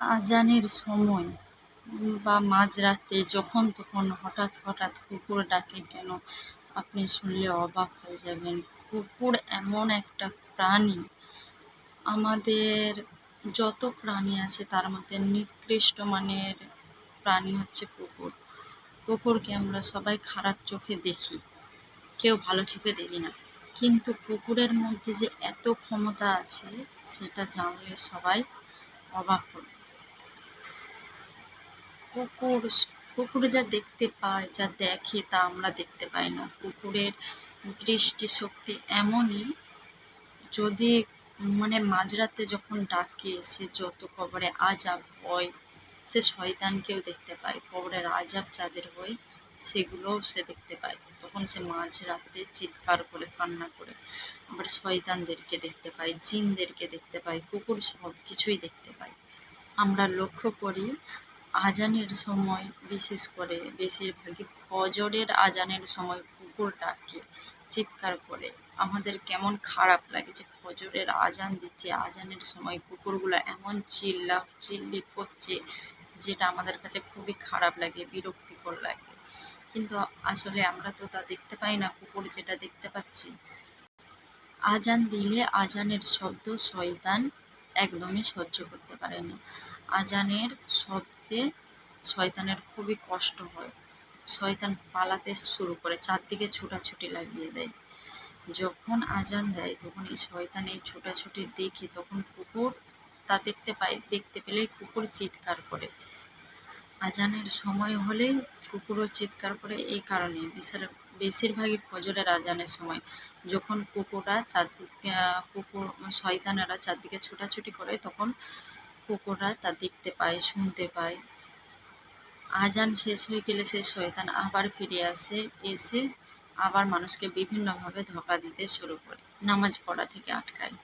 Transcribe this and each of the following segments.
আজানের সময় বা মাঝরাতে যখন তখন হঠাৎ হঠাৎ কুকুর ডাকে কেন, আপনি শুনলে অবাক হয়ে যাবেন। কুকুর এমন একটা প্রাণী, আমাদের যত প্রাণী আছে তার মধ্যে নিকৃষ্ট মানের প্রাণী হচ্ছে কুকুর। কুকুরকে আমরা সবাই খারাপ চোখে দেখি, কেউ ভালো চোখে দেখি না, কিন্তু কুকুরের মধ্যে যে এত ক্ষমতা আছে সেটা জানলে সবাই অবাক হবে। কুকুর কুকুর যা দেখতে পায়, যা দেখে তা আমরা দেখতে পাই না। কুকুরের দৃষ্টিশক্তি এমনই, যদি মাঝরাতে যখন ডাকে, সে যত কবরে আজাব হয়, সে শয়তানকেও দেখতে পায়। কবরের আজাব যাদের হয় সেগুলোও সে দেখতে পায়, তখন সে মাঝরাতে চিৎকার করে কান্না করে। আবার শয়তানদেরকে দেখতে পায়, জিনদেরকে দেখতে পায়, কুকুর সব কিছুই দেখতে পায়। আমরা লক্ষ্য করি আজানের সময়, বিশেষ করে বেশিরভাগই ফজরের আজানের সময় কুকুর ডাকে, চিৎকার করে। আমাদের কেমন খারাপ লাগে যে ফজরের আজান দিচ্ছে, আজানের সময় কুকুরগুলো এমন চিল্লি করছে, যেটা আমাদের কাছে খুবই খারাপ লাগে, বিরক্তিকর লাগে। কিন্তু আসলে আমরা তো তা দেখতে পাই না। কুকুর যেটা দেখতে পাচ্ছি, আজান দিলে আজানের শব্দ শয়তান একদমই সহ্য করতে পারে না। আজানের শব্দে শয়তানের খুবই কষ্ট হয়, শয়তান পালাতে শুরু করে, চারদিকে ছোটাছুটি লাগিয়ে দেয়। যখন আজান দেয় তখন এই শয়তান এই ছোটাছুটি দেখে তখন কুকুর তা দেখতে পায়, দেখতে পেলেই কুকুর চিৎকার করে। আজানের সময় হলেই কুকুরও চিৎকার করে, এই কারণে বেশিরভাগই ফজরের আজানের সময়, যখন কুকুর শয়তানেরা চারদিকে ছোটাছুটি করে, তখন কুকুররা তা দেখতে পায়, শুনতে পায়। আজান শেষ হয়ে গেলে সে শয়তান আবার ফিরে আসে, এসে আবার মানুষকে বিভিন্নভাবে ধোঁকা দিতে শুরু করে, নামাজ পড়া থেকে আটকায়।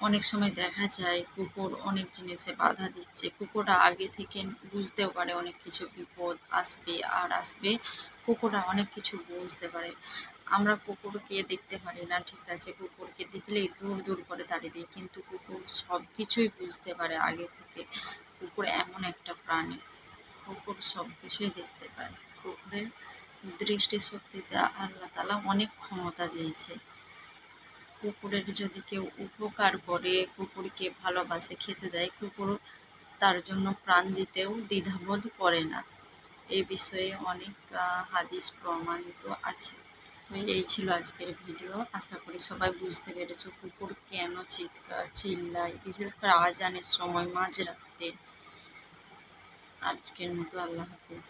অনেক সময় দেখা যায় কুকুর অনেক জিনিসে বাধা দিচ্ছে। কুকুররা আগে থেকে বুঝতেও পারে অনেক কিছু বিপদ আসবে আর আসবে, কুকুররা অনেক কিছু বুঝতে পারে। আমরা কুকুরকে দেখতে পারি না, ঠিক আছে, কুকুরকে দেখলেই দূর দূর করে তাড়িয়ে দিই, কিন্তু কুকুর সব কিছুই বুঝতে পারে আগে থেকে। কুকুর এমন একটা প্রাণী, কুকুর সব কিছুই দেখতে পায়। কুকুরের দৃষ্টিশক্তিতে আল্লাহ তাআলা অনেক ক্ষমতা দিয়েছে। কুকুরের যদি কেউ উপকার করে, কুকুরকে ভালোবাসে, খেতে দেয়, কুকুর তার জন্য প্রাণ দিতেও দ্বিধাবোধ করে না। এই বিষয়ে অনেক হাদিস প্রমাণিত আছে। তো এই ছিল আজকের ভিডিও। আশা করি সবাই বুঝতে পেরেছো কুকুর কেন চিল্লায়, বিশেষ করে আজানের সময় মাঝরাতে। আজকের মতো আল্লাহ হাফেজ।